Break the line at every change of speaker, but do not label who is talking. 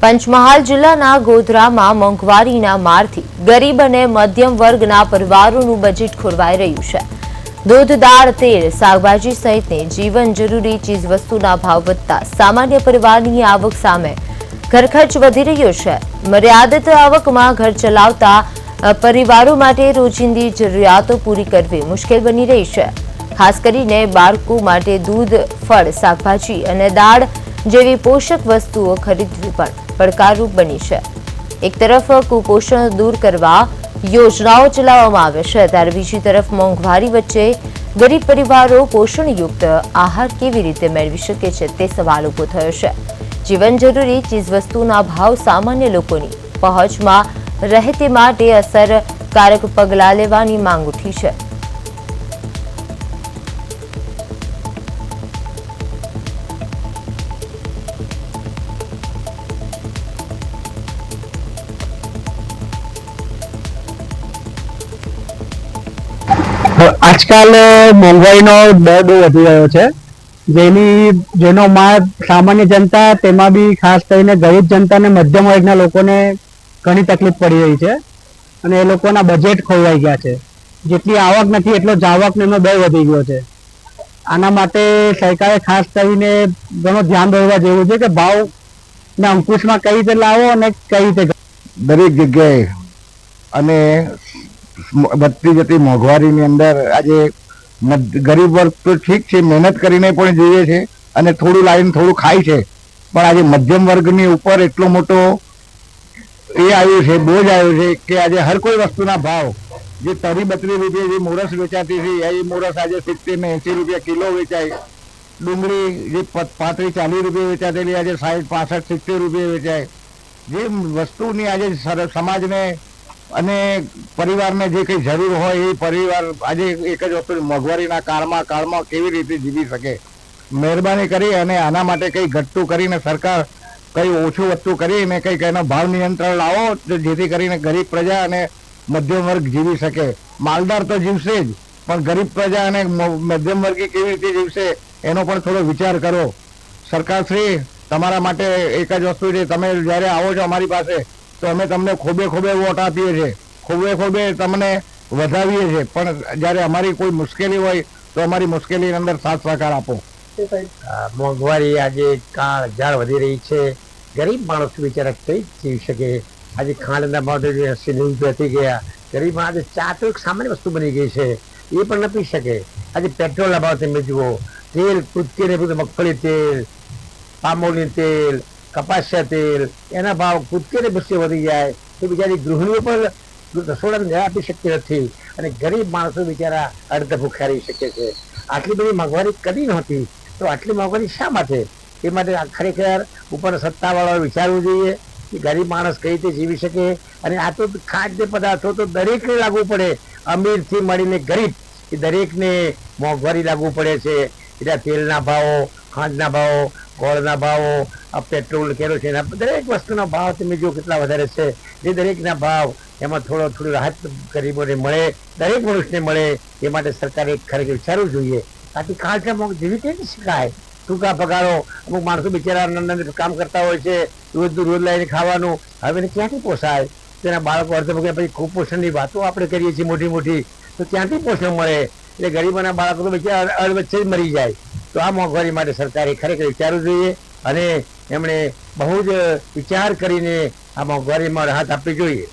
પંચમહાલ જિલ્લાના ગોધરામાં મોંઘવારીના મારથી ગરીબ અને મધ્યમ વર્ગના પરિવારોનું બજેટ ખોરવાઈ રહ્યું છે। દૂધ, દાળ, તેલ, શાકભાજી સહિતની જીવન જરૂરી ચીજવસ્તુના ભાવ વધતા સામાન્ય પરિવારની આવક સામે ઘરખર્ચ વધી રહ્યો છે। મર્યાદિત આવકમાં ઘર ચલાવતા પરિવારો માટે રોજિંદી જરૂરિયાતો પૂરી કરવી મુશ્કેલ બની રહી છે। ખાસ કરીને બાળકો માટે દૂધ, ફળ, શાકભાજી અને દાળ જેવી પોષક વસ્તુઓ ખરીદવી પણ પડકારરૂપ બની છે। એક તરફ કુપોષણ દૂર કરવા યોજનાઓ ચલાવવામાં આવે છે, ત્યારે બીજી તરફ મોંઘવારી વચ્ચે ગરીબ પરિવારો પોષણયુક્ત આહાર કેવી રીતે મેળવી શકે છે તે સવાલ ઊભો થયો છે। જીવન જરૂરી ચીજવસ્તુના ભાવ સામાન્ય લોકોની પહોંચમાં રહે તે માટે અસરકારક પગલાં લેવાની માંગ ઉઠી છે।
આજકાલ મોંઘવારીનો દર બહુ વધી રહ્યો છે, જેનો માર સામાન્ય જનતા, તેમાં બી ખાસ કરીને ગરીબ જનતા અને મધ્યમ વર્ગના લોકોને ઘણી તકલીફ પડી રહી છે અને એ લોકોના બજેટ ખોરવાઈ ગયા છે। જેટલી આવક નથી એટલો જાવકનો દર વધી ગયો છે। આના માટે સરકારે ખાસ કરીને ઘણું ધ્યાન દોરવા જેવું છે કે ભાવને અંકુશમાં કઈ રીતે લાવો અને કઈ રીતે
દરેક જગ્યાએ અને વધતી જતી મોંઘવારીની અંદર આજે ગરીબ વર્ગ તો ઠીક છે, મહેનત કરીને પણ જીવે છે અને થોડું લાવીને થોડું ખાય છે, પણ આજે મધ્યમ વર્ગની ઉપર એટલો મોટો આવ્યું છે, બોજ આવ્યો છે કે આજે હર કોઈ વસ્તુના ભાવ, જે 30-32 રૂપિયા જે મોરસ વેચાતી હતી એ મોરસ આજે 70 ને 80 રૂપિયા કિલો વેચાય। ડુંગળી જે 35-40 રૂપિયા વેચાતેલી આજે 60-65-70 રૂપિયા વેચાય। જે વસ્તુની આજે સમાજને અને પરિવારને જે કંઈ જરૂર હોય એ પરિવાર આજે એક જ વસ્તુ મોંઘવારીના કાળમાં કેવી રીતે જીવી શકે। મહેરબાની કરી અને આના માટે કંઈ ઘટતું કરીને સરકાર કંઈ ઓછું વસ્તુ કરીને કંઈક એનો ભાવ નિયંત્રણ લાવો, જેથી કરીને ગરીબ પ્રજા અને મધ્યમ વર્ગ જીવી શકે। માલદાર તો જીવશે જ, પણ ગરીબ પ્રજા અને મધ્યમ વર્ગી કેવી રીતે જીવશે એનો પણ થોડો વિચાર કરો। સરકારશ્રી, તમારા માટે એક જ વસ્તુ છે, તમે જ્યારે આવો છો અમારી પાસે તો અમે તમને ખોબે વોટ આપીએ છીએ, ખોબે તમને વધાવીએ છીએ, પણ જ્યારે અમારી કોઈ મુશ્કેલી હોય તો અમારી મુશ્કેલીની અંદર સાથ સહકાર આપો।
મોંઘવારી આજે કાળ ઝાળ વધી રહી છે, ગરીબ માણસ બિચારા કઈ જીવી શકે। આજે ખાંડના ભાવ 80 રૂપિયા થઈ ગયા, ગરીબ આજે ચા તો એક સામાન્ય વસ્તુ બની ગઈ છે, એ પણ ન પી શકે। આજે પેટ્રોલના ભાવ તમે જુઓ, તેલ કૂદકે બધું, મગફળી તેલ, પામોલી તેલ, કપાસિયા તેલ, એના ભાવ કૂદકે બસે વધી જાય તો બિચારી ગૃહિણીઓ પણ રસોડાને જવા આપી શકતી નથી અને ગરીબ માણસો બિચારા અડધા ભૂખ્યા રહી શકે છે। આટલી બધી મોંઘવારી કદી નહોતી, તો આટલી મોંઘવારી શા માટે? એ માટે ખરેખર ઉપર સત્તાવાળાઓએ વિચારવું જોઈએ કે ગરીબ માણસ કઈ રીતે જીવી શકે। અને આ તો ખાદ્ય પદાર્થો તો દરેકને લાગુ પડે, અમીરથી મળીને ગરીબ, એ દરેકને મોંઘવારી લાગુ પડે છે। એટલે તેલના ભાવો, ખાંડના ભાવો, ગોળના ભાવો, આ પેટ્રોલ, કેરોસીન, દરેક વસ્તુના ભાવ તમે જો કેટલા વધારે છે। જે દરેકના ભાવ એમાં થોડી રાહત ગરીબોને મળે, દરેક મનુષ્યને મળે, એ માટે સરકારે ખરેખર વિચારવું જોઈએ। આથી કાળજામાં જેવી કેવી શકાય, ટૂંકા પગારો, અમુક માણસો બિચારા કામ કરતા હોય છે, રોજ લઈને ખાવાનું, હવે એને ક્યાંથી પોસાય? તેના બાળકો અર્ધ ભગ્યા, પછી કુપોષણની વાતો આપણે કરીએ છીએ મોટી, તો ક્યાંથી પોષણ મળે? એટલે ગરીબોના બાળકો તો બિચારા અડ વચ્ચે જ મરી જાય। તો આ મોંઘવારી માટે સરકારે ખરેખર વિચારવું જોઈએ અને એમણે બહુ જ વિચાર કરીને આ મોંઘવારીમાં રાહત આપવી જોઈએ।